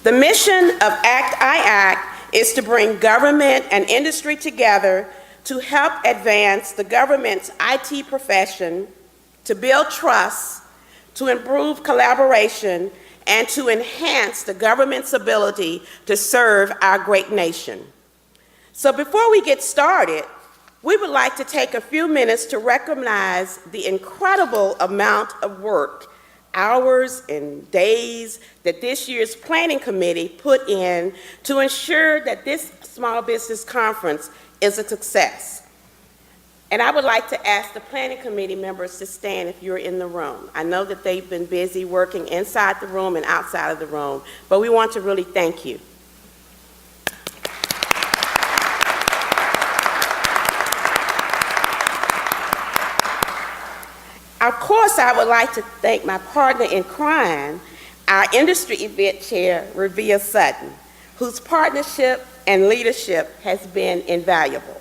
The mission of ACT-IAC is to bring government and industry together to help advance the government's IT profession, to build trust, to improve collaboration, and to enhance the government's ability to serve our great nation. So before we get started, we would like to take a few minutes to recognize the incredible amount of work, hours and days that this year's planning committee put in to ensure that this small business conference is a success. And I would like to ask the planning committee members to stand if you're in the room. I know that they've been busy working inside the room and outside of the room, but we want to really thank you. Of course, I would like to thank my partner in crime, our industry event chair, Ravia Sutton, whose partnership and leadership has been invaluable.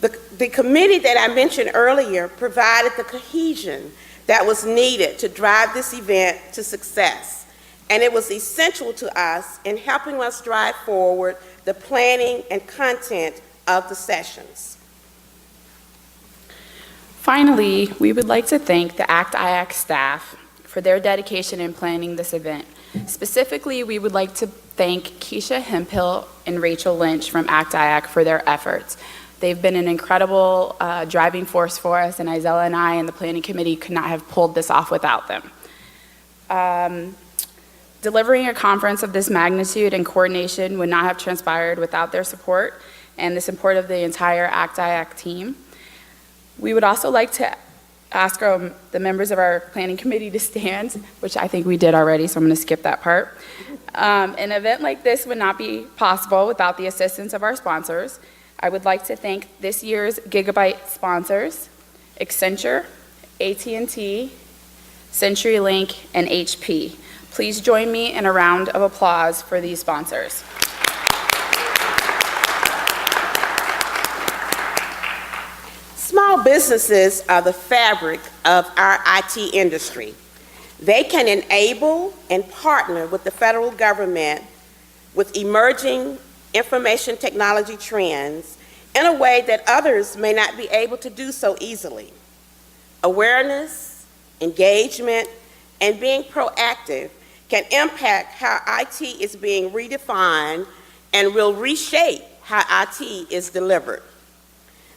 The committee that I mentioned earlier provided the cohesion that was needed to drive this event to success, and it was essential to us in helping us drive forward the planning and content of the sessions. Finally, we would like to thank the ACT-IAC staff for their dedication in planning this event. Specifically, we would like to thank Keisha Hemphill and Rachel Lynch from ACT-IAC for their efforts. They've been an incredible driving force for us, and Isella and I and the planning committee could not have pulled this off without them. Delivering a conference of this magnitude and coordination would not have transpired without their support and the support of the entire ACT-IAC team. We would also like to ask the members of our planning committee to stand, which I think we did already, so I'm going to skip that part. An event like this would not be possible without the assistance of our sponsors. I would like to thank this year's Gigabyte sponsors, Accenture, AT&T, CenturyLink, and HP. Please join me in a round of applause for these sponsors. Small businesses are the fabric of our IT industry. They can enable and partner with the federal government with emerging information technology trends in a way that others may not be able to do so easily. Awareness, engagement, and being proactive can impact how IT is being redefined and will reshape how IT is delivered.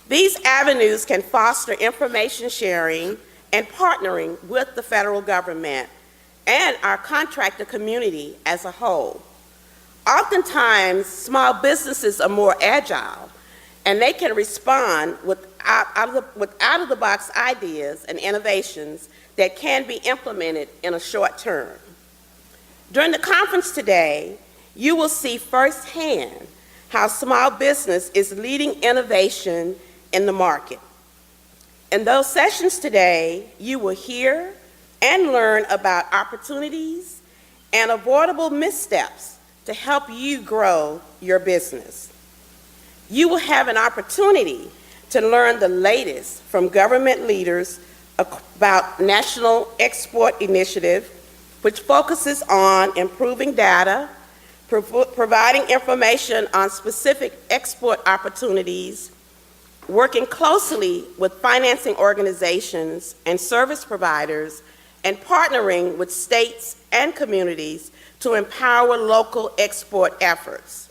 These avenues can foster information sharing and partnering with the federal government and our contractor community as a whole. Oftentimes, small businesses are more agile, and they can respond with out-of-the-box ideas and innovations that can be implemented in a short term. During the conference today, you will see firsthand how small business is leading innovation in the market. In those sessions today, you will hear and learn about opportunities and avoidable missteps to help you grow your business. You will have an opportunity to learn the latest from government leaders about National Export Initiative, which focuses on improving data, providing information on specific export opportunities, working closely with financing organizations and service providers, and partnering with states and communities to empower local export efforts.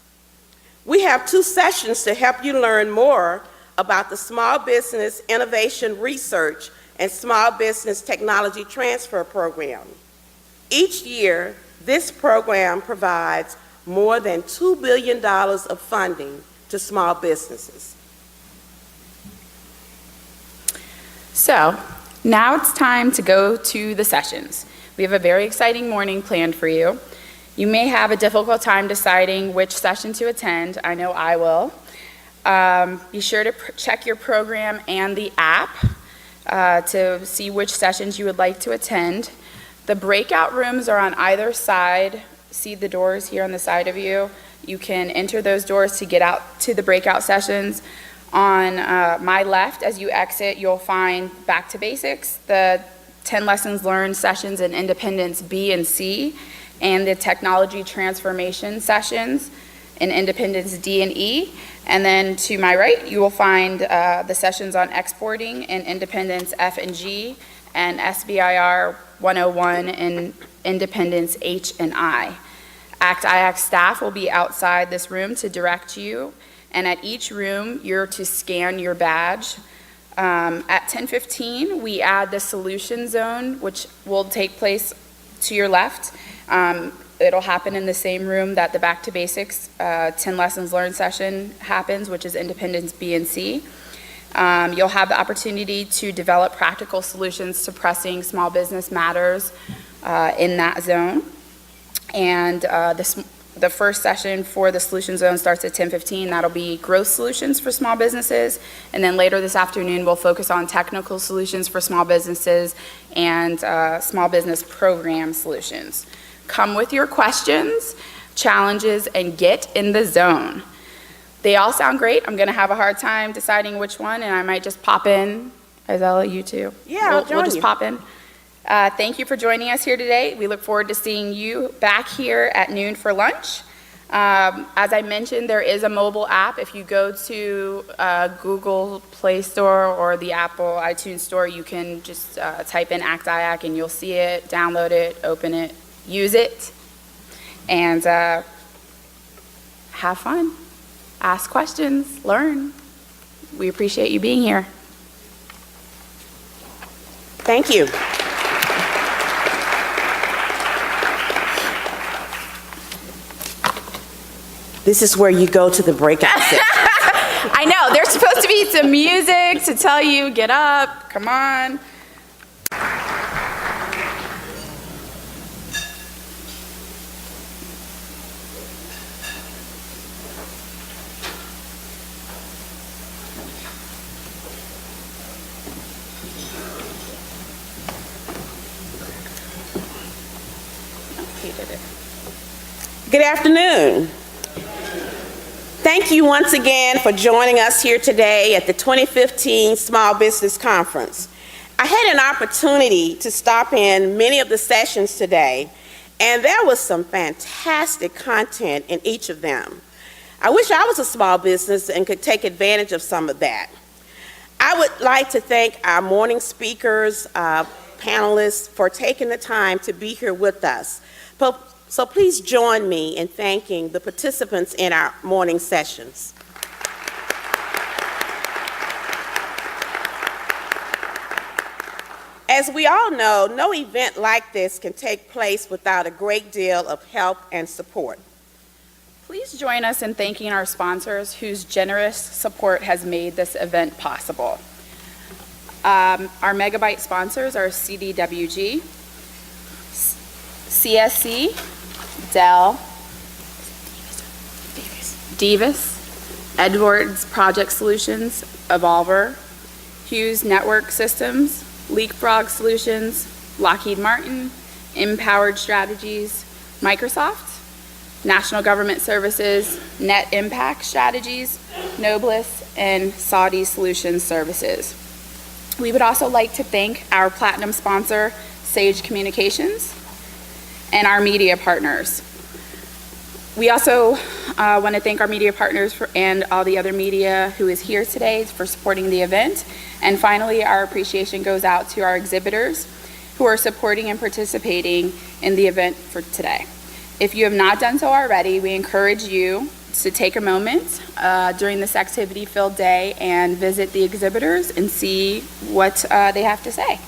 We have 2 sessions to help you learn more about the Small Business Innovation Research and Small Business Technology Transfer Program. Each year, this program provides more than $2 billion of funding to small businesses. So, now it's time to go to the sessions. We have a very exciting morning planned for you. You may have a difficult time deciding which session to attend. I know I will. Be sure to check your program and the app to see which sessions you would like to attend. The breakout rooms are on either side. See the doors here on the side of you. You can enter those doors to get out to the breakout sessions. On my left, as you exit, you'll find Back to Basics, the 10 Lessons Learned sessions in Independence B and C, and the technology transformation sessions in Independence D and E. And then to my right, you will find the sessions on exporting in Independence F and G, and SBIR 101 in Independence H and I. ACT-IAC staff will be outside this room to direct you, and at each room, you're to scan your badge. At 10:15, we add the solution zone, which will take place to your left. It'll happen in the same room that the Back to Basics 10 Lessons Learned session happens, which is Independence B and C. You'll have the opportunity to develop practical solutions to pressing small business matters in that zone. And the first session for the solution zone starts at 10:15. That'll be growth solutions for small businesses. And then later this afternoon, we'll focus on technical solutions for small businesses and small business program solutions. Come with your questions, challenges, and get in the zone. They all sound great. I'm going to have a hard time deciding which one, and I might just pop in. Isella, you too? Yeah, I'll join we'll just you. pop in. Thank you for joining us here today. We look forward to seeing you back here at noon for lunch. As I mentioned, there is a mobile app. If you go to Google Play Store or the Apple iTunes Store, you can just type in ACT-IAC and you'll see it, download it, open it, use it, and have fun. Ask questions, learn. We appreciate you being here. Thank you. This is where you go to the breakout session. I know, there's supposed to be some music to tell you, get up, come on. Good afternoon. Thank you once again for joining us here today at the 2015 Small Business Conference. I had an opportunity to stop in many of the sessions today, and there was some fantastic content in each of them. I wish I was a small business and could take advantage of some of that. I would like to thank our morning speakers, panelists, for taking the time to be here with us. So please join me in thanking the participants in our morning sessions. As we all know, no event like this can take place without a great deal of help and support. Please join us in thanking our sponsors whose generous support has made this event possible. Our Megabyte sponsors are CDWG, CSC, Dell, Davis, Edwards Project Solutions, Evolver, Hughes Network Systems, Leapfrog Solutions, Lockheed Martin, Empowered Strategies, Microsoft, National Government Services, Net Impact Strategies, Nobless, and Saudi Solutions Services. We would also like to thank our platinum sponsor, Sage Communications, and our media partners. We also want to thank our media partners and all the other media who is here today for supporting the event. And finally, our appreciation goes out to our exhibitors who are supporting and participating in the event for today. If you have not done so already, we encourage you to take a moment during this activity-filled day and visit the exhibitors and see what they have to say.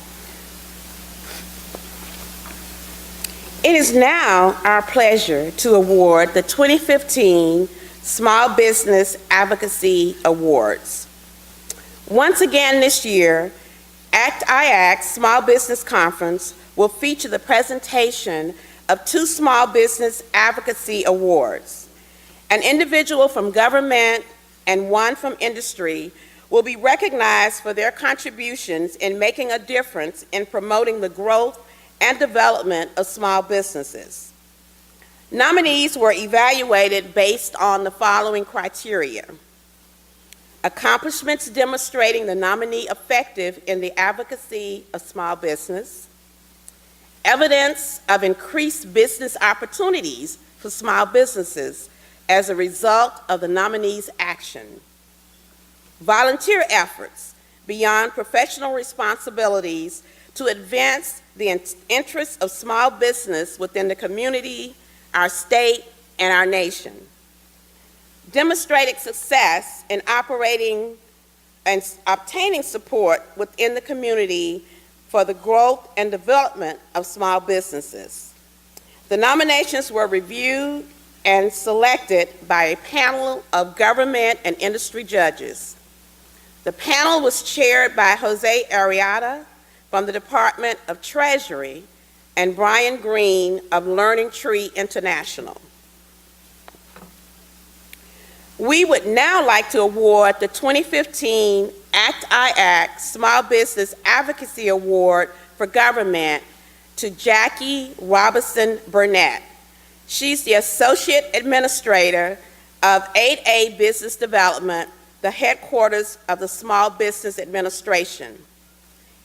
It is now our pleasure to award the 2015 Small Business Advocacy Awards. Once again this year, ACT-IAC Small Business Conference will feature the presentation of 2 Small Business Advocacy Awards. An individual from government and one from industry will be recognized for their contributions in making a difference in promoting the growth and development of small businesses. Nominees were evaluated based on the following criteria: accomplishments demonstrating the nominee effective in the advocacy of small business, evidence of increased business opportunities for small businesses as a result of the nominee's action. Volunteer efforts beyond professional responsibilities to advance the interests of small business within the community, our state, and our nation. Demonstrated success in operating and obtaining support within the community for the growth and development of small businesses. The nominations were reviewed and selected by a panel of government and industry judges. The panel was chaired by Jose Arrieta from the Department of Treasury and Brian Green of Learning Tree International. We would now like to award the 2015 ACT-IAC Small Business Advocacy Award for Government to Jackie Robinson Burnett. She's the Associate Administrator of 8A Business Development, the headquarters of the Small Business Administration.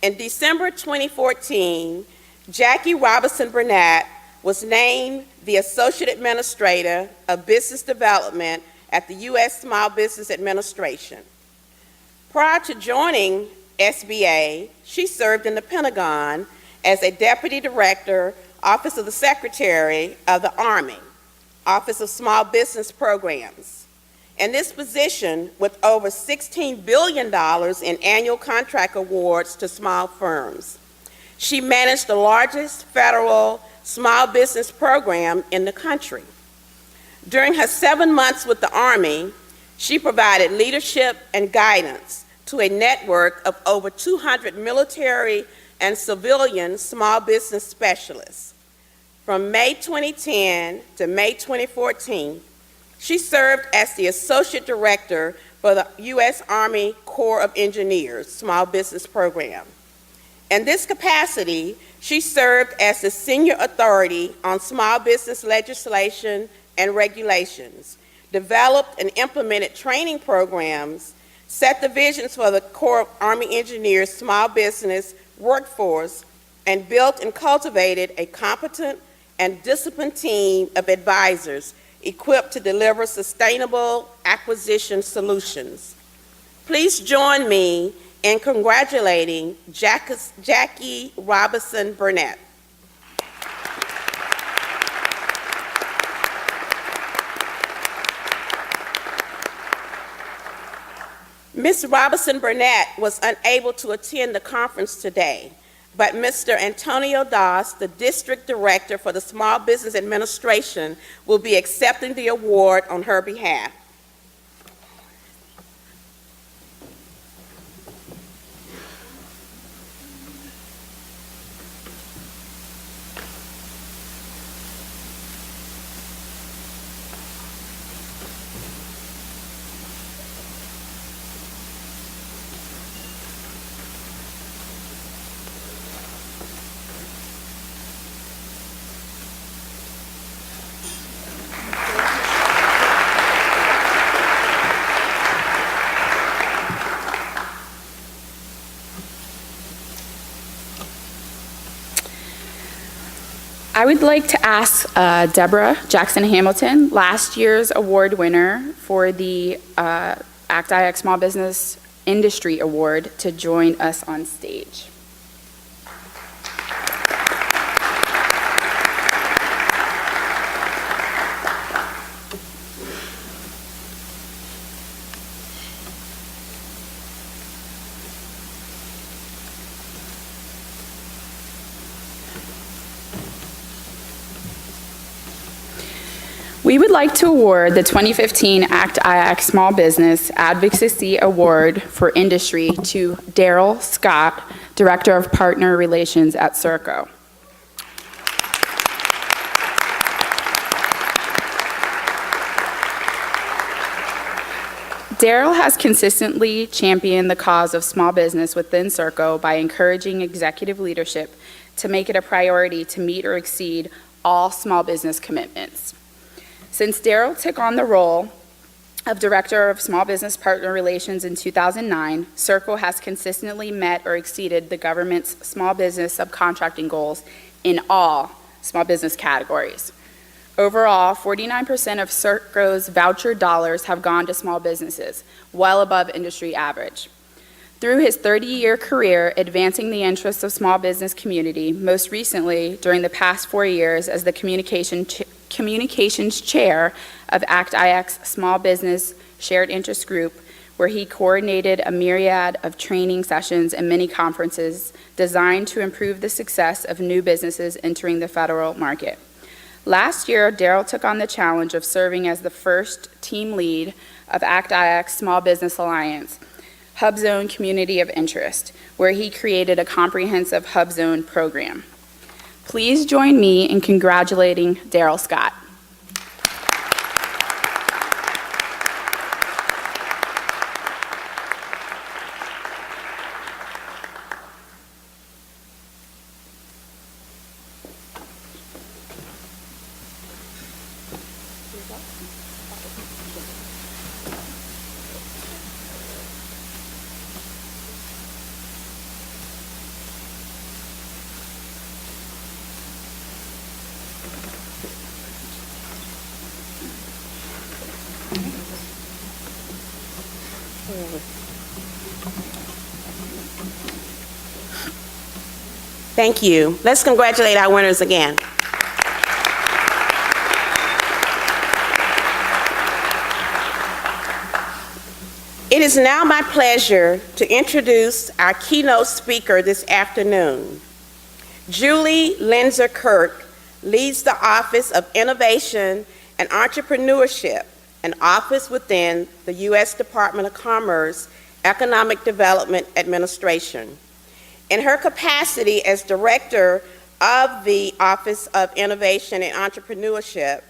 In December 2014, Jackie Robinson Burnett was named the Associate Administrator of Business Development at the U.S. Small Business Administration. Prior to joining SBA, she served in the Pentagon as a Deputy Director, Office of the Secretary of the Army, Office of Small Business Programs. In this position, with over $16 billion in annual contract awards to small firms, she managed the largest federal small business program in the country. During her 7 months with the Army, she provided leadership and guidance to a network of over 200 military and civilian small business specialists. From May 2010 to May 2014, she served as the Associate Director for the U.S. Army Corps of Engineers Small Business Program. In this capacity, she served as the Senior Authority on Small Business Legislation and Regulations, developed and implemented training programs, set the visions for the Corps of Army Engineers small business workforce, and built and cultivated a competent and disciplined team of advisors equipped to deliver sustainable acquisition solutions. Please join me in congratulating Jackie Robinson Burnett. Ms. Robinson Burnett was unable to attend the conference today, but Mr. Antonio Das, the District Director for the Small Business Administration, will be accepting the award on her behalf. I would like to ask Deborah Jackson Hamilton, last year's award winner for the ACT-IAC Small Business Industry Award, to join us on stage. We would like to award the 2015 ACT-IAC Small Business Advocacy Award for Industry to Daryl Scott, Director of Partner Relations at Serco. Daryl has consistently championed the cause of small business within Serco by encouraging executive leadership to make it a priority to meet or exceed all small business commitments. Since Daryl took on the role of Director of Small Business Partner Relations in 2009, Serco has consistently met or exceeded the government's small business subcontracting goals in all small business categories. Overall, 49% of CERTGRO's voucher dollars have gone to small businesses, well above industry average. Through his 30-year career advancing the interests of small business community, most recently during the past 4 years as the communications chair of ACT-IX Small Business Shared Interest Group, where he coordinated a myriad of training sessions and many conferences designed to improve the success of new businesses entering the federal market. Last year, Daryl took on the challenge of serving as the first team lead of ACT-IX Small Business Alliance, HubZone Community of Interest, where he created a comprehensive HubZone program. Please join me in congratulating Daryl Scott. Thank you. Let's congratulate our winners again. It is now my pleasure to introduce our keynote speaker this afternoon. Julie Lenzer-Kirk leads the Office of Innovation and Entrepreneurship, an office within the U.S. Department of Commerce Economic Development Administration. In her capacity as Director of the Office of Innovation and Entrepreneurship,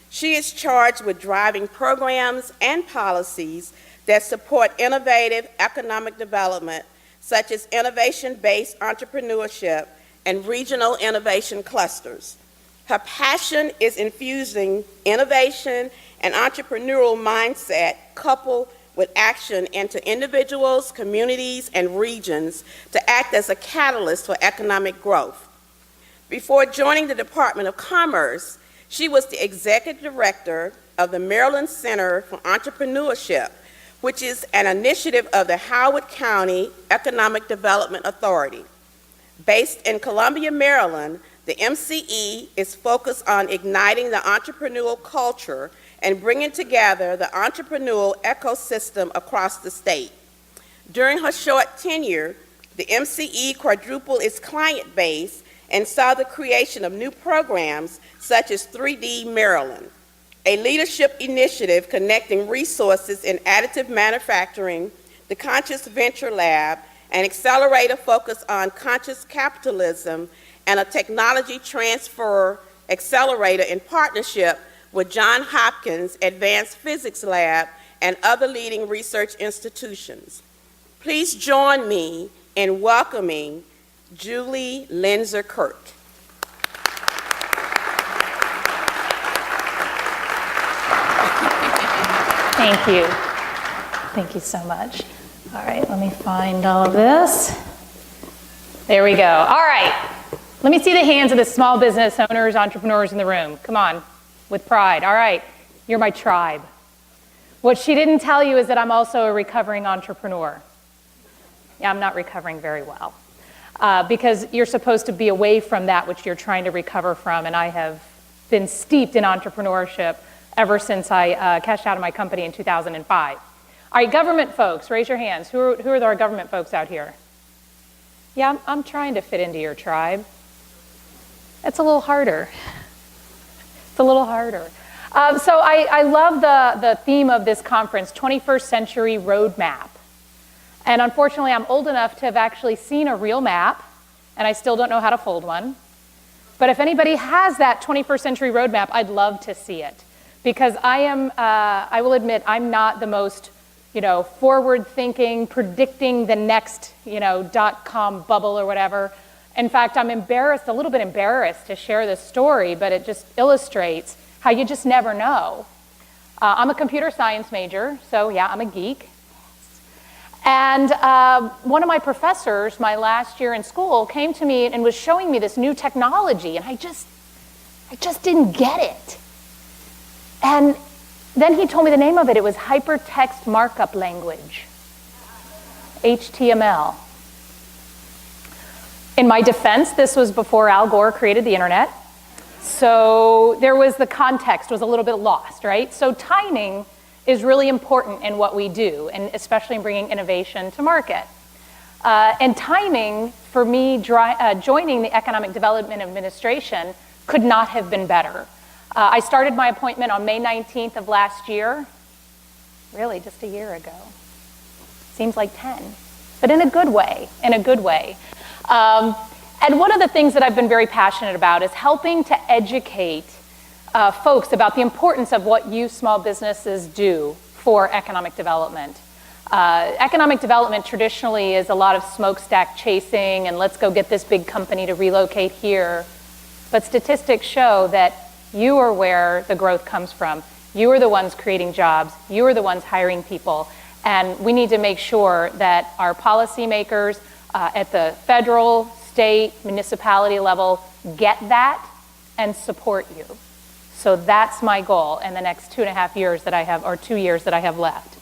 she is charged with driving programs and policies that support innovative economic development, such as innovation-based entrepreneurship and regional innovation clusters. Her passion is infusing innovation and entrepreneurial mindset coupled with action into individuals, communities, and regions to act as a catalyst for economic growth. Before joining the Department of Commerce, she was the Executive Director of the Maryland Center for Entrepreneurship, which is an initiative of the Howard County Economic Development Authority. Based in Columbia, Maryland, the MCE is focused on igniting the entrepreneurial culture and bringing together the entrepreneurial ecosystem across the state. During her short tenure, the MCE quadrupled its client base and saw the creation of new programs such as 3D Maryland, a leadership initiative connecting resources in additive manufacturing, the Conscious Venture Lab, an accelerator focused on conscious capitalism, and a technology transfer accelerator in partnership with Johns Hopkins Advanced Physics Lab and other leading research institutions. Please join me in welcoming Julie Lenzer-Kirk. Thank you. Thank you so much. All right, let me find all of this. There we go. All right, let me see the hands of the small business owners, entrepreneurs in the room. Come on, with pride. All right, you're my tribe. What she didn't tell you is that I'm also a recovering entrepreneur. Yeah, I'm not recovering very well because you're supposed to be away from that which you're trying to recover from, and I have been steeped in entrepreneurship ever since I cashed out of my company in 2005. All right, government folks, raise your hands. Who are our government folks out here? Yeah, I'm trying to fit into your tribe. It's a little harder. It's a little harder. So I love the theme of this conference, 21st Century Roadmap. And unfortunately, I'm old enough to have actually seen a real map, and I still don't know how to fold one. But if anybody has that 21st Century Roadmap, I'd love to see it. Because I will admit, I'm not the most, forward-thinking, predicting the next, .com bubble or whatever. In fact, I'm a little bit embarrassed to share this story, but it just illustrates how you just never know. I'm a computer science major, so yeah, I'm a geek. And one of my professors, my last year in school, came to me and was showing me this new technology, and I just didn't get it. And then he told me the name of it. It was Hypertext Markup Language, HTML. In my defense, this was before Al Gore created the internet. So there was the context was a little bit lost, right? So timing is really important in what we do, and especially in bringing innovation to market. And timing, for me, joining the Economic Development Administration could not have been better. I started my appointment on May 19th of last year, really just a year ago. Seems like 10, but in a good way, in a good way. And one of the things that I've been very passionate about is helping to educate folks about the importance of what you small businesses do for economic development. Economic development traditionally is a lot of smokestack chasing and let's go get this big company to relocate here. But statistics show that you are where the growth comes from. You are the ones creating jobs. You are the ones hiring people. And we need to make sure that our policymakers at the federal, state, municipality level get that and support you. So that's my goal in the next 2.5 years that I have, or 2 years that I have left.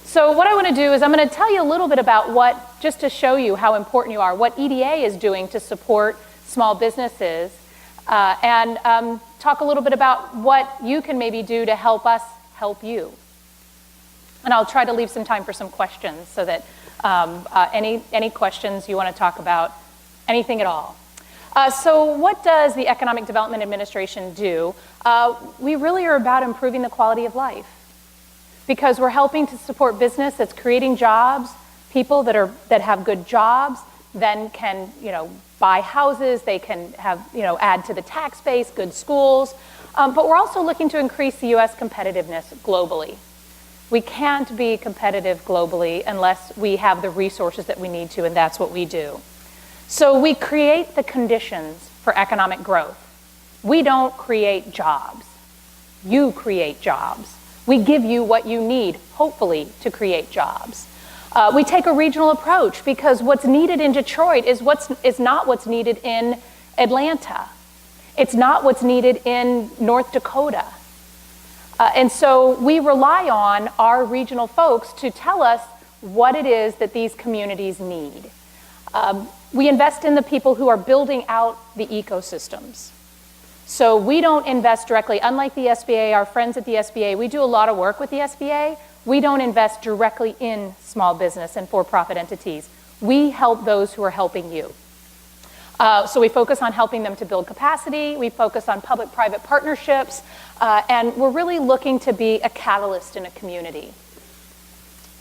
So what I want to do is I'm going to tell you a little bit about what, just to show you how important you are, what EDA is doing to support small businesses, and talk a little bit about what you can maybe do to help us help you. And I'll try to leave some time for some questions so that any questions you want to talk about, anything at all. So what does the Economic Development Administration do? We really are about improving the quality of life because we're helping to support business that's creating jobs, people that have good jobs, then can buy houses, they can have add to the tax base, good schools, but we're also looking to increase the U.S. competitiveness globally. We can't be competitive globally unless we have the resources that we need to, and that's what we do. So we create the conditions for economic growth. We don't create jobs. You create jobs. We give you what you need, hopefully, to create jobs. We take a regional approach because what's needed in Detroit is not what's needed in Atlanta. It's not what's needed in North Dakota. And so we rely on our regional folks to tell us what it is that these communities need. We invest in the people who are building out the ecosystems. So we don't invest directly, unlike the SBA, our friends at the SBA, we do a lot of work with the SBA. We don't invest directly in small business and for-profit entities. We help those who are helping you. So we focus on helping them to build capacity. We focus on public-private partnerships. And we're really looking to be a catalyst in a community.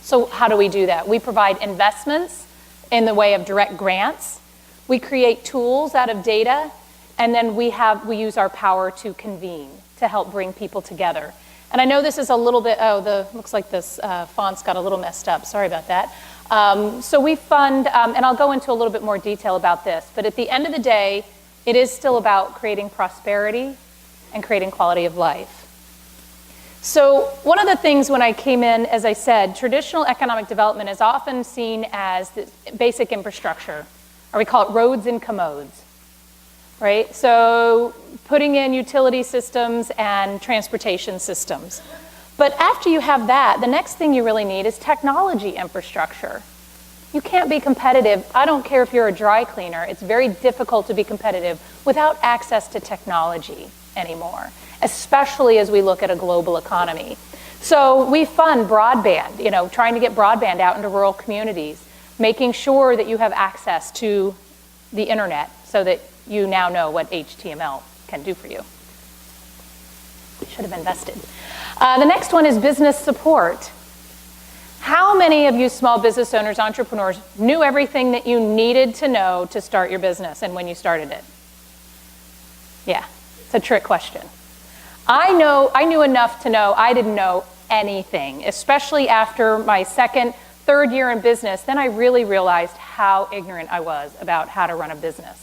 So how do we do that? We provide investments in the way of direct grants. We create tools out of data. And then we use our power to convene, to help bring people together. And I know this is a little bit, looks like this font's got a little messed up. Sorry about that. So we fund, and I'll go into a little bit more detail about this, but at the end of the day, it is still about creating prosperity and creating quality of life. So one of the things when I came in, as I said, traditional economic development is often seen as the basic infrastructure, or we call it roads and commodes, right? So putting in utility systems and transportation systems. But after you have that, the next thing you really need is technology infrastructure. You can't be competitive. I don't care if you're a dry cleaner. It's very difficult to be competitive without access to technology anymore, especially as we look at a global economy. So we fund broadband, trying to get broadband out into rural communities, making sure that you have access to the internet so that you now know what HTML can do for you. Should have invested. The next one is business support. How many of you small business owners, entrepreneurs, knew everything that you needed to know to start your business and when you started it? Yeah, it's a trick question. I knew enough to know I didn't know anything, especially after my third year in business. Then I really realized how ignorant I was about how to run a business.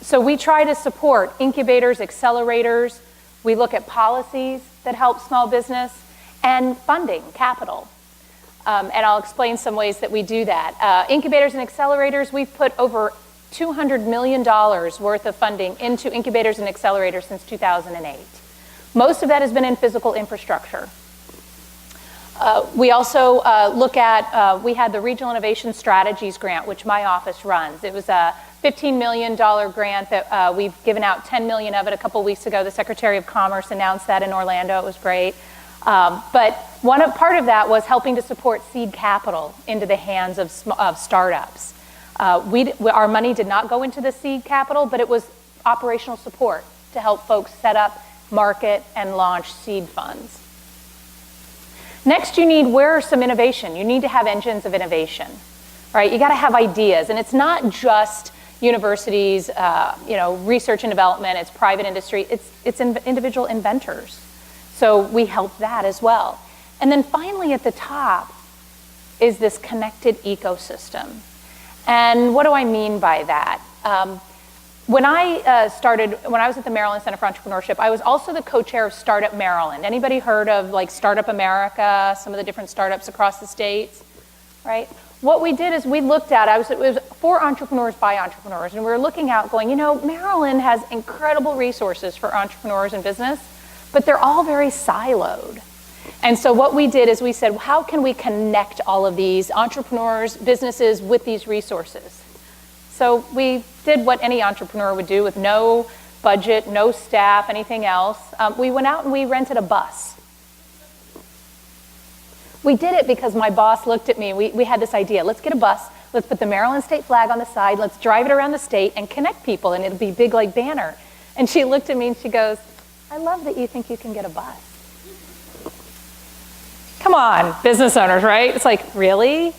So we try to support incubators, accelerators. We look at policies that help small business and funding, capital. And I'll explain some ways that we do that. Incubators and accelerators, we've put over $200 million worth of funding into incubators and accelerators since 2008. Most of that has been in physical infrastructure. We also look at, we had the Regional Innovation Strategies Grant, which my office runs. It was a $15 million grant that we've given out $10 million of it a couple weeks ago. The Secretary of Commerce announced that in Orlando. It was great. But part of that was helping to support seed capital into the hands of startups. Our money did not go into the seed capital, but it was operational support to help folks set up, market, and launch seed funds. Next, where are some innovation? You need to have engines of innovation, right? You got to have ideas, and it's not just universities, research and development, it's private industry, it's individual inventors. So we help that as well. And then finally at the top is this connected ecosystem. And what do I mean by that? When I was at the Maryland Center for Entrepreneurship, I was also the co-chair of Startup Maryland. Anybody heard of like Startup America, some of the different startups across the states, right? What we did is we looked at, it was for entrepreneurs by entrepreneurs, and we were looking out going, Maryland has incredible resources for entrepreneurs and business, but they're all very siloed. And so what we did is we said, how can we connect all of these entrepreneurs, businesses with these resources? So we did what any entrepreneur would do with no budget, no staff, anything else. We went out and we rented a bus. We did it because my boss looked at me. We had this idea. Let's get a bus. Let's put the Maryland state flag on the side. Let's drive it around the state and connect people, and it'll be big like banner. And she looked at me and she goes, I love that you think you can get a bus. Come on, business owners, right? It's like, really?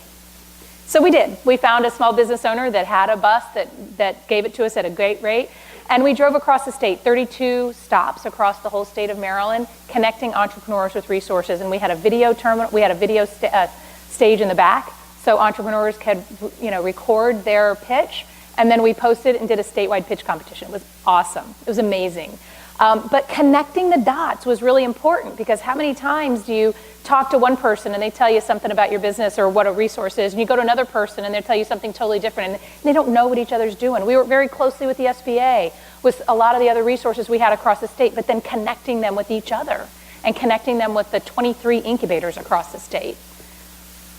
So we did. We found a small business owner that had a bus that gave it to us at a great rate. And we drove across the state, 32 stops across the whole state of Maryland, connecting entrepreneurs with resources. And we had a video terminal, we had a video stage in the back, so entrepreneurs could, record their pitch. And then we posted and did a statewide pitch competition. It was awesome. It was amazing. But connecting the dots was really important, because how many times do you talk to one person and they tell you something about your business or what a resource is, and you go to another person and they tell you something totally different, and they don't know what each other's doing. We work very closely with the SBA, with a lot of the other resources we had across the state, but then connecting them with each other and connecting them with the 23 incubators across the state.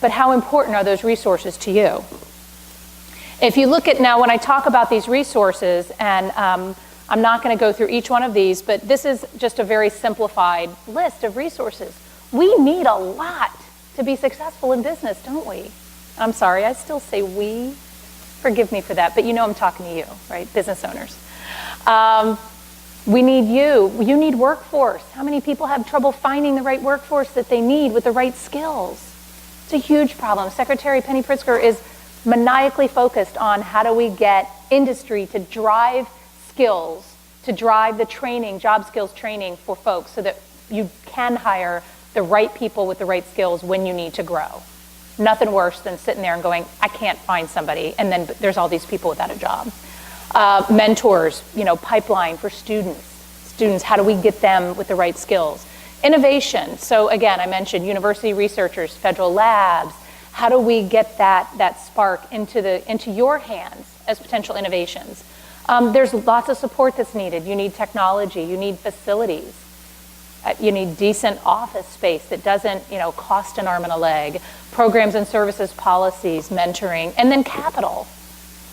But how important are those resources to you? If you look at now, when I talk about these resources, and I'm not going to go through each one of these, but this is just a very simplified list of resources. We need a lot to be successful in business, don't we? I'm sorry, I still say we. Forgive me for that, but I'm talking to you, right? Business owners. We need you. You need workforce. How many people have trouble finding the right workforce that they need with the right skills? It's a huge problem. Secretary Penny Pritzker is maniacally focused on how do we get industry to drive skills, to drive the training, job skills training for folks, so that you can hire the right people with the right skills when you need to grow. Nothing worse than sitting there and going, I can't find somebody, and then there's all these people without a job. Mentors, pipeline for students. Students, how do we get them with the right skills? Innovation, so again, I mentioned university researchers, federal labs. How do we get that spark into your hands as potential innovations? There's lots of support that's needed. You need technology, you need facilities. You need decent office space that doesn't, cost an arm and a leg. Programs and services policies, mentoring, and then capital.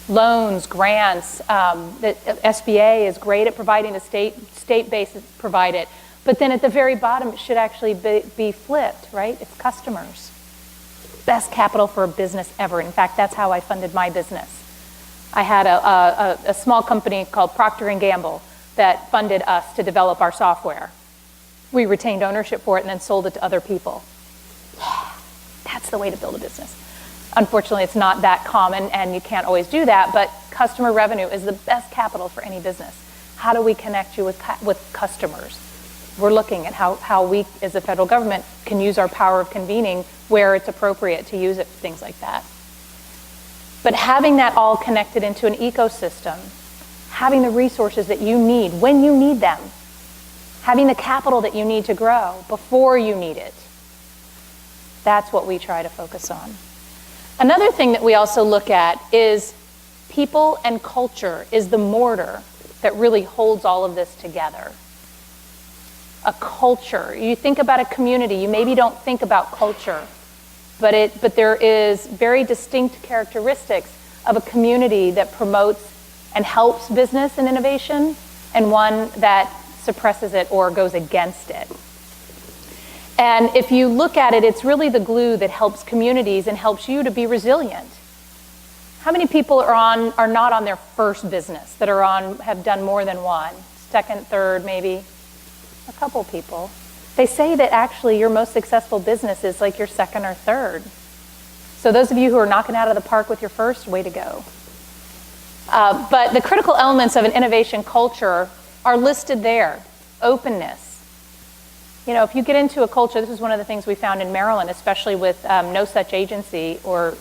Loans, grants. The SBA is great at providing the state base provide it. But then at the very bottom, it should actually be flipped, right? It's customers. Best capital for a business ever. In fact, that's how I funded my business. I had a small company called Procter & Gamble that funded us to develop our software. We retained ownership for it and then sold it to other people. That's the way to build a business. Unfortunately, it's not that common, and you can't always do that, but customer revenue is the best capital for any business. How do we connect you with customers? We're looking at how we, as a federal government, can use our power of convening where it's appropriate to use it, things like that. But having that all connected into an ecosystem, having the resources that you need when you need them, having the capital that you need to grow before you need it, That's what we try to focus on. Another thing that we also look at is people and culture is the mortar that really holds all of this together. A culture. You think about a community, you maybe don't think about culture, but there is very distinct characteristics of a community that promotes and helps business and innovation, and one that suppresses it or goes against it. And if you look at it, it's really the glue that helps communities and helps you to be resilient. How many people are not on their first business, that have done more than one? Second, third, maybe? A couple people. They say that actually your most successful business is like your second or third. So those of you who are knocking out of the park with your first, way to go. But the critical elements of an innovation culture are listed there. Openness. You know, if you get into a culture, this is one of the things we found in Maryland, especially with no such agency or,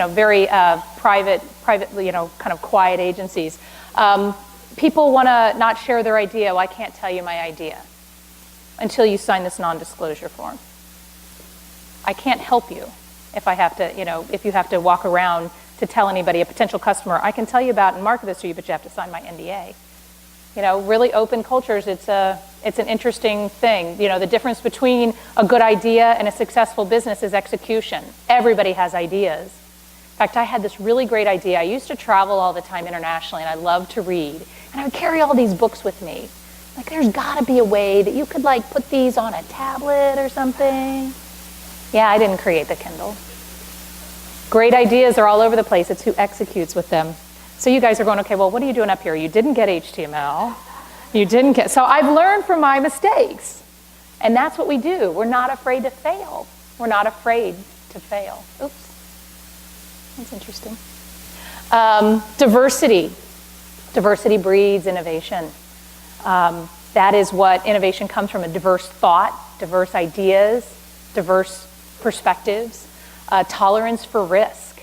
very private, kind of quiet agencies. People want to not share their idea. Well, I can't tell you my idea until you sign this non-disclosure form. I can't help you if I have to, if you have to walk around to tell anybody, a potential customer, I can tell you about and market this to you, but you have to sign my NDA. Really open cultures, it's an interesting thing. The difference between a good idea and a successful business is execution. Everybody has ideas. In fact, I had this really great idea. I used to travel all the time internationally, and I loved to read. And I would carry all these books with me. Like, there's got to be a way that you could, put these on a tablet or something. Yeah, I didn't create the Kindle. Great ideas are all over the place. It's who executes with them. So you guys are going, okay, well, what are you doing up here? You didn't get HTML. You didn't get... So I've learned from my mistakes. And that's what we do. We're not afraid to fail. We're not afraid to fail. Oops. That's interesting. Diversity. Diversity breeds innovation. That is what innovation comes from, a diverse thought, diverse ideas, diverse perspectives, tolerance for risk.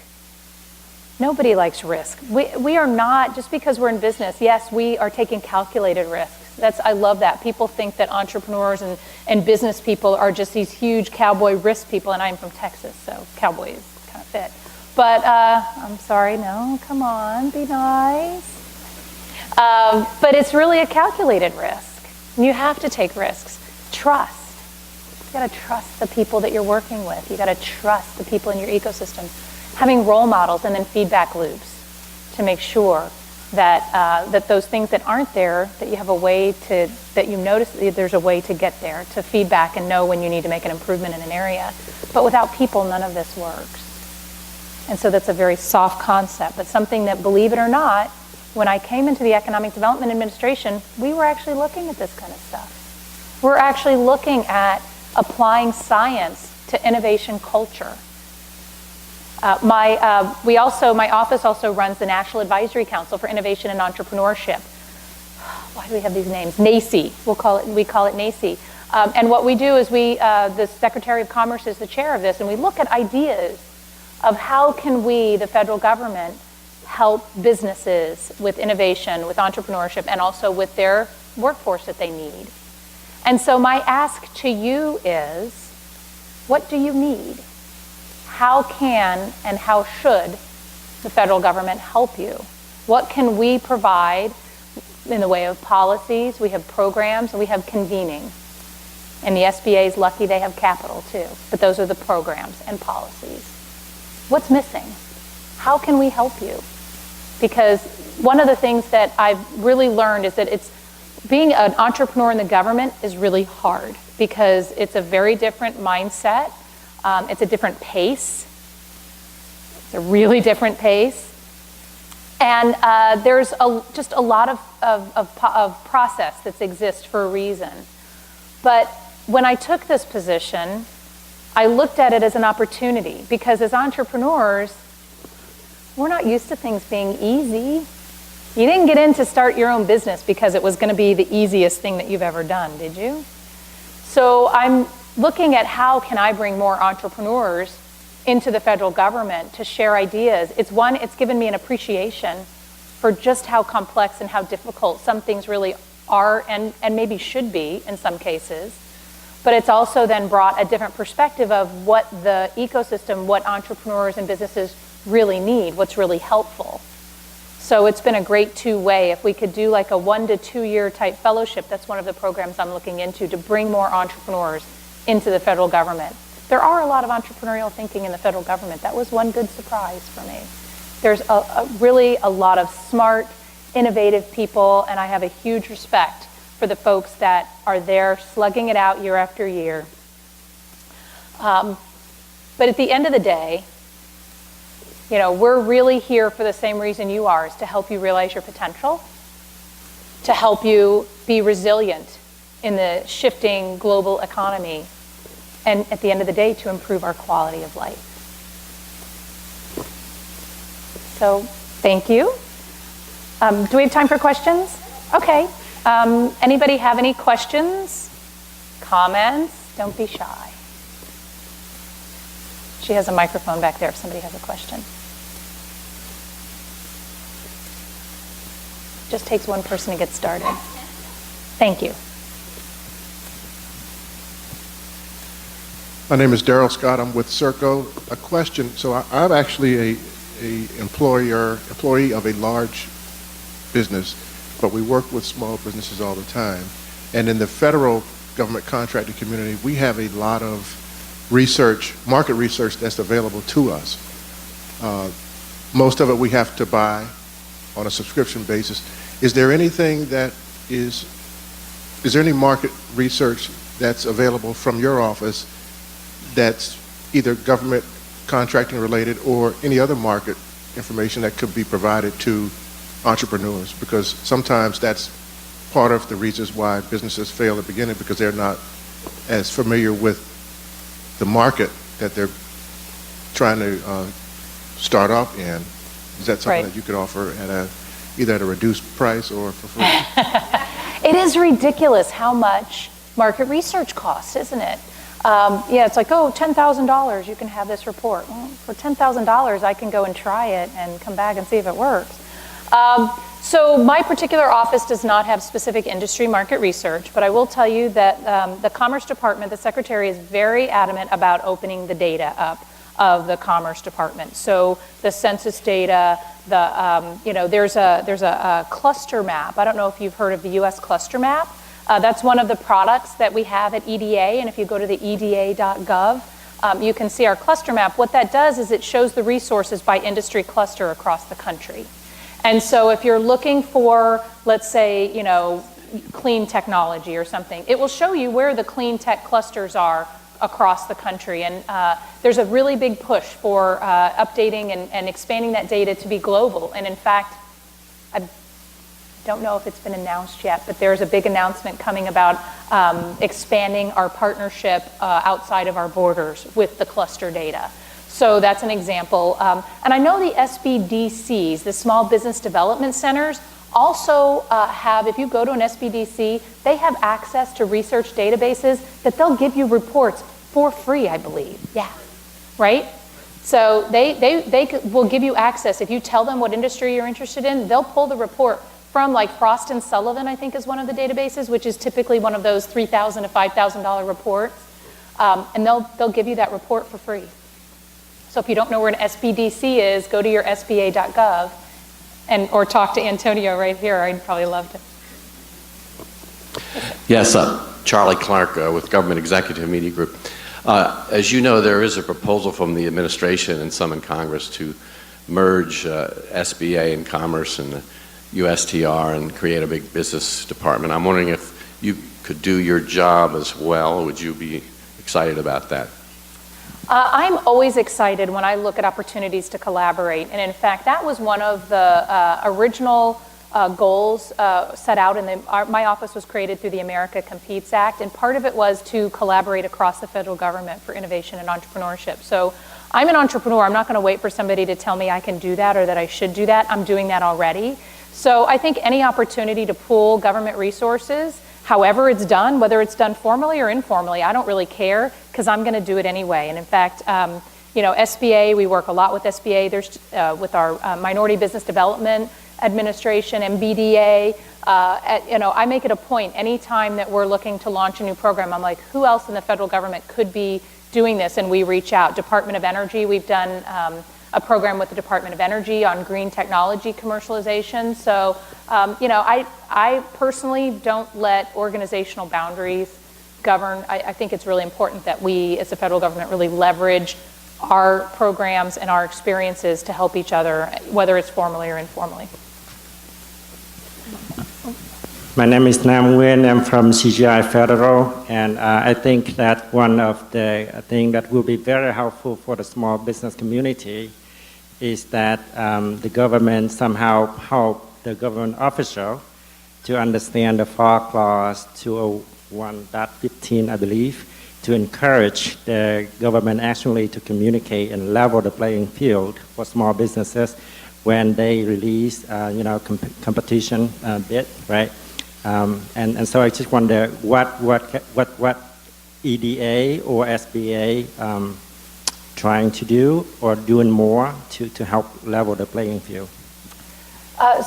Nobody likes risk. We are not, just because we're in business, yes, we are taking calculated risks. I love that. People think that entrepreneurs and business people are just these huge cowboy risk people, and I'm from Texas, so cowboy is kind of fit. But I'm sorry, no, come on, be nice. But it's really a calculated risk. You have to take risks. Trust. You got to trust the people that you're working with. You got to trust the people in your ecosystem. Having role models and then feedback loops to make sure that those things that aren't there, that you have a way to, that you notice there's a way to get there, to feedback and know when you need to make an improvement in an area. But without people, none of this works. And so that's a very soft concept, but something that, believe it or not, when I came into the Economic Development Administration, we were actually looking at this kind of stuff. We're actually looking at applying science to innovation culture. My office also runs the National Advisory Council for Innovation and Entrepreneurship. Why do we have these names? NACI, we call it NACI. And what we do is the Secretary of Commerce is the chair of this, and we look at ideas of how can we, the federal government, help businesses with innovation, with entrepreneurship, and also with their workforce that they need. And so my ask to you is, what do you need? How can and how should the federal government help you? What can we provide in the way of policies? We have programs, and we have convening. And the SBA is lucky they have capital too, but those are the programs and policies. What's missing? How can we help you? Because one of the things that I've really learned is that being an entrepreneur in the government is really hard because it's a very different mindset. It's a different pace. It's a really different pace. And there's just a lot of process that exists for a reason. But when I took this position, I looked at it as an opportunity because as entrepreneurs, we're not used to things being easy. You didn't get in to start your own business because it was going to be the easiest thing that you've ever done, did you? So I'm looking at how can I bring more entrepreneurs into the federal government to share ideas. It's given me an appreciation for just how complex and how difficult some things really are and maybe should be in some cases. but it's also then brought a different perspective of what the ecosystem, what entrepreneurs and businesses really need, what's really helpful. So it's been a great two-way. If we could do like a 1 to 2 year type fellowship, that's one of the programs I'm looking into to bring more entrepreneurs into the federal government. There are a lot of entrepreneurial thinking in the federal government. That was one good surprise for me. There's really a lot of smart, innovative people, and I have a huge respect for the folks that are there slugging it out year after year. But at the end of the day, you know, we're really here for the same reason you are, is to help you realize your potential, to help you be resilient in the shifting global economy, and at the end of the day, to improve our quality of life. So, thank you. Do we have time for questions? Okay. Anybody have any questions, comments? Don't be shy. She has a microphone back there if somebody has a question. Just takes one person to get started. Thank you. My name is Daryl Scott. I'm with Serco. A question. So I'm actually a employee of a large business, but we work with small businesses all the time. And in the federal government contracting community, we have a lot of research, market research that's available to us. Most of it we have to buy on a subscription basis. Is there anything that is there any market research that's available from your office that's either government contracting related or any other market information that could be provided to entrepreneurs? Because sometimes that's part of the reasons why businesses fail at the beginning, because they're not as familiar with the market that they're trying to start off in. Is that something that you could offer at either at a reduced price or for free? It is ridiculous how much market research costs, isn't it? Yeah, it's like, oh, $10,000, you can have this report. Well, for $10,000, I can go and try it and come back and see if it works. So my particular office does not have specific industry market research, but I will tell you that the Commerce Department, the Secretary is very adamant about opening the data up of the Commerce Department. So the census data, there's a cluster map. I don't know if you've heard of the U.S. cluster map. That's one of the products that we have at EDA, and if you go to the eda.gov, you can see our cluster map. What that does is it shows the resources by industry cluster across the country. And so if you're looking for, let's say, clean technology or something, it will show you where the clean tech clusters are across the country. And there's a really big push for updating and expanding that data to be global. And in fact, I don't know if it's been announced yet, but there's a big announcement coming about expanding our partnership outside of our borders with the cluster data. So that's an example. And I know the SBDCs, the Small Business Development Centers, also have, if you go to an SBDC, they have access to research databases that they'll give you reports for free, I believe. Yeah, right? So they will give you access. If you tell them what industry you're interested in, they'll pull the report from, like, Frost & Sullivan, I think is one of the databases, which is typically one of those $3,000 to $5,000 reports. And they'll give you that report for free. So if you don't know where an SBDC is, go to your SBA.gov or talk to Antonio right here. I'd probably love to. Yes, Charlie Clark with Government Executive Media Group. As you know, there is a proposal from the administration and some in Congress to merge SBA and Commerce and the USTR and create a big business department. I'm wondering if you could do your job as well. Would you be excited about that? I'm always excited when I look at opportunities to collaborate. And in fact, that was one of the original goals set out in my office was created through the America Competes Act. And part of it was to collaborate across the federal government for innovation and entrepreneurship. So I'm an entrepreneur. I'm not going to wait for somebody to tell me I can do that or that I should do that. I'm doing that already. So I think any opportunity to pool government resources, however it's done, whether it's done formally or informally, I don't really care, because I'm going to do it anyway. And in fact, SBA, we work a lot with SBA. There's with our minority business development Administration and BDA. I make it a point anytime that we're looking to launch a new program, I'm like, who else in the federal government could be doing this? And we reach out. Department of Energy, we've done a program with the Department of Energy on green technology commercialization. So, I personally don't let organizational boundaries govern. I think it's really important that we, as the federal government, really leverage our programs and our experiences to help each other, whether it's formally or informally. My name is Nam Nguyen. I'm from CGI Federal, and I think that one of the things that will be very helpful for the small business community is that the government somehow help the government official to understand the FAR Clause 201.15, I believe, to encourage the government actually to communicate and level the playing field for small businesses when they release, competition bid, right? And so I just wonder what EDA or SBA trying to do or doing more to help level the playing field.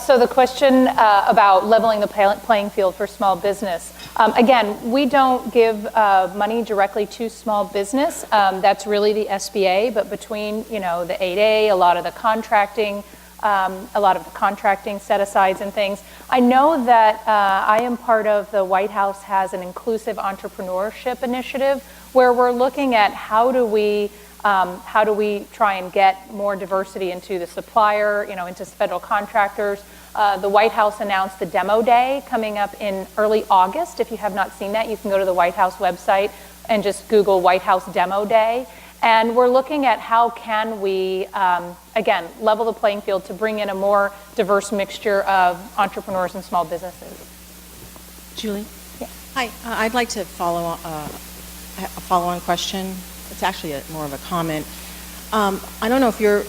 So the question about leveling the playing field for small business. Again, we don't give money directly to small business. That's really the SBA, but between the 8A, a lot of the contracting set-asides and things. I know that I am part of the White House has an inclusive entrepreneurship initiative where we're looking at how do we try and get more diversity into the supplier, into federal contractors. The White House announced the Demo Day coming up in early August. If you have not seen that, you can go to the White House website and just Google White House Demo Day. And we're looking at how can we, again, level the playing field to bring in a more diverse mixture of entrepreneurs and small businesses. Julie? Yeah. Hi, I'd like to follow a follow-on question. It's actually more of a comment. I don't know if you're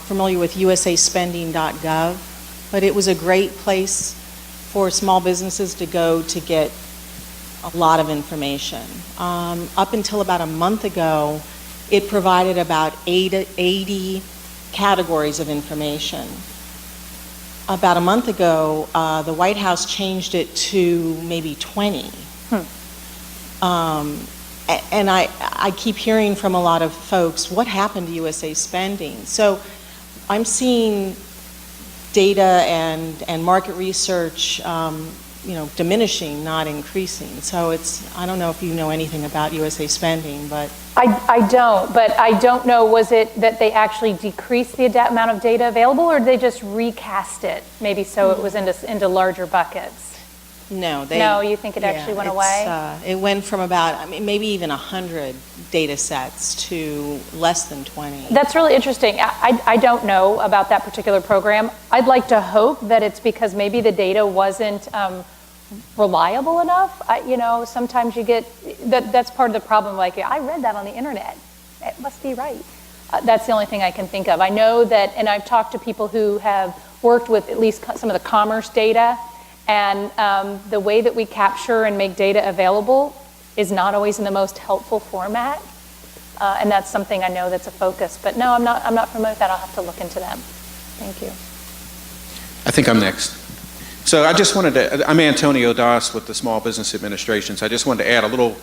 familiar with usaspending.gov, but it was a great place for small businesses to go to get a lot of information. Up until about a month ago, it provided about 80 categories of information. About a month ago, the White House changed it to maybe 20. And I keep hearing from a lot of folks, what happened to USA Spending? So I'm seeing data and market research, diminishing, not increasing. So I don't know if you know anything about USA Spending, but. I don't, but I don't know, was it that they actually decreased the amount of data available, or did they just recast it, maybe so it was into larger buckets? No, you think it actually went away? It went from about, maybe even 100 data sets to less than 20. That's really interesting. I don't know about that particular program. I'd like to hope that it's because maybe the data wasn't reliable enough. Sometimes you get, that's part of the problem. Like, I read that on the internet. It must be right. That's the only thing I can think of. I know that, and I've talked to people who have worked with at least some of the commerce data, and the way that we capture and make data available is not always in the most helpful format. And that's something I know that's a focus. But no, I'm not familiar with that. I'll have to look into them. Thank you. I think I'm next. So I just wanted to, I'm Antonio Das with the Small Business Administration. So I just wanted to add a little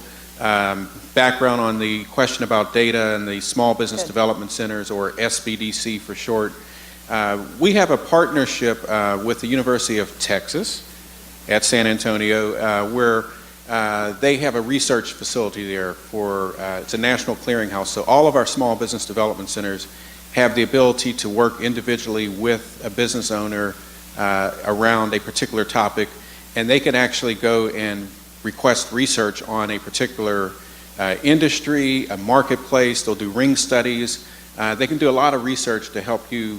background on the question about data and the Small Business Development Centers, or SBDC for short. We have a partnership with the University of Texas at San Antonio where they have a research facility there for, it's a national clearinghouse. So all of our Small Business Development Centers have the ability to work individually with a business owner around a particular topic, and they can actually go and request research on a particular industry, a marketplace. They'll do ring studies. They can do a lot of research to help you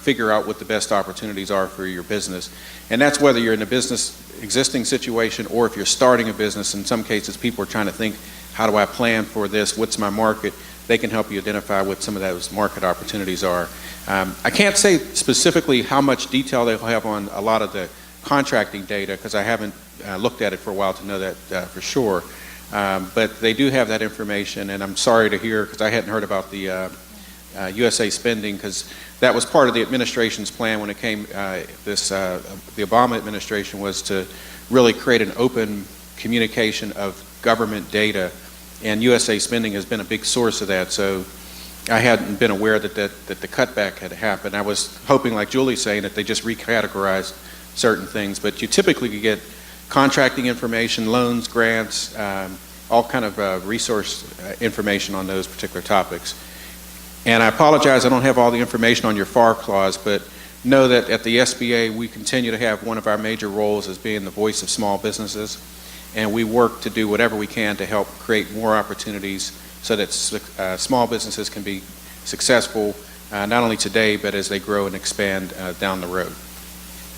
figure out what the best opportunities are for your business. And that's whether you're in a business existing situation or if you're starting a business. In some cases, people are trying to think, how do I plan for this? What's my market? They can help you identify what some of those market opportunities are. I can't say specifically how much detail they'll have on a lot of the contracting data because I haven't looked at it for a while to know that for sure. But they do have that information, and I'm sorry to hear, because I hadn't heard about the USA Spending, because that was part of the administration's plan when it came, the Obama administration was to really create an open communication of government data, and USA Spending has been a big source of that, so I hadn't been aware that the cutback had happened. I was hoping, like Julie's saying, that they just recategorized certain things, but you typically get contracting information, loans, grants, all kind of resource information on those particular topics. And I apologize, I don't have all the information on your FAR clause, but know that at the SBA, we continue to have one of our major roles as being the voice of small businesses, and we work to do whatever we can to help create more opportunities so that small businesses can be successful, not only today, but as they grow and expand down the road.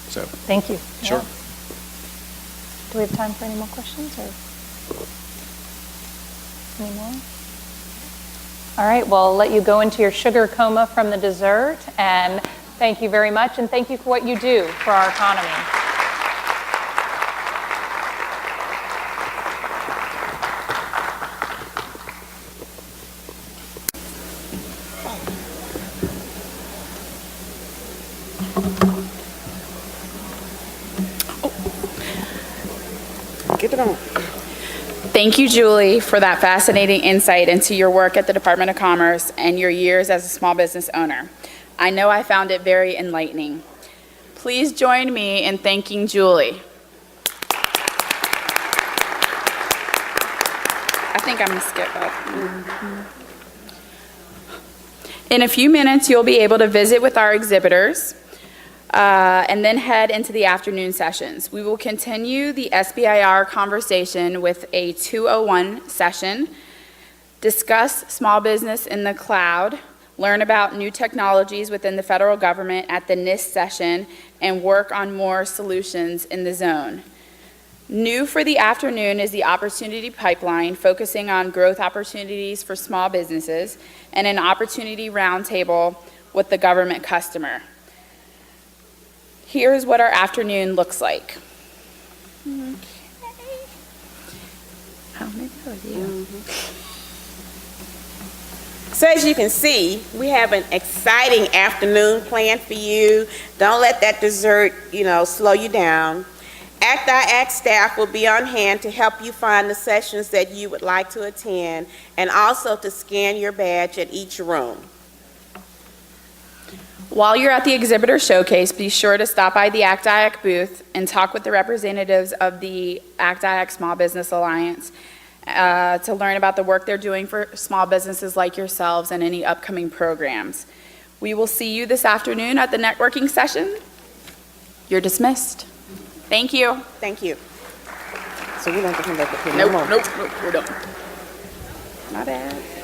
So, Thank you. Sure. Yeah. Do we have time for any more questions, or any more? All right, well, I'll let you go into your sugar coma from the dessert, and thank you very much, and thank you for what you do for our economy. Get it on. Thank you, Julie, for that fascinating insight into your work at the Department of Commerce and your years as a small business owner. I know I found it very enlightening. Please join me in thanking Julie. I think I'm going to skip up. In a few minutes, you'll be able to visit with our exhibitors and then head into the afternoon sessions. We will continue the SBIR conversation with a 201 session, discuss small business in the cloud, learn about new technologies within the federal government at the NIST session, and work on more solutions in the zone. New for the afternoon is the Opportunity Pipeline, focusing on growth opportunities for small businesses, and an opportunity roundtable with the government customer. Here's what our afternoon looks like. Okay. Oh, maybe that was you. So as you can see, we have an exciting afternoon planned for you. Don't let that dessert, slow you down. ACT-IAC staff will be on hand to help you find the sessions that you would like to attend, and also to scan your badge at each room. While you're at the exhibitor showcase, be sure to stop by the ACT-IAC booth and talk with the representatives of the ACT-IAC Small Business Alliance to learn about the work they're doing for small businesses like yourselves and any upcoming programs. We will see you this afternoon at the networking session. You're dismissed. Thank you. Thank you. So we don't have to come back up here. Nope, we're done. My bad.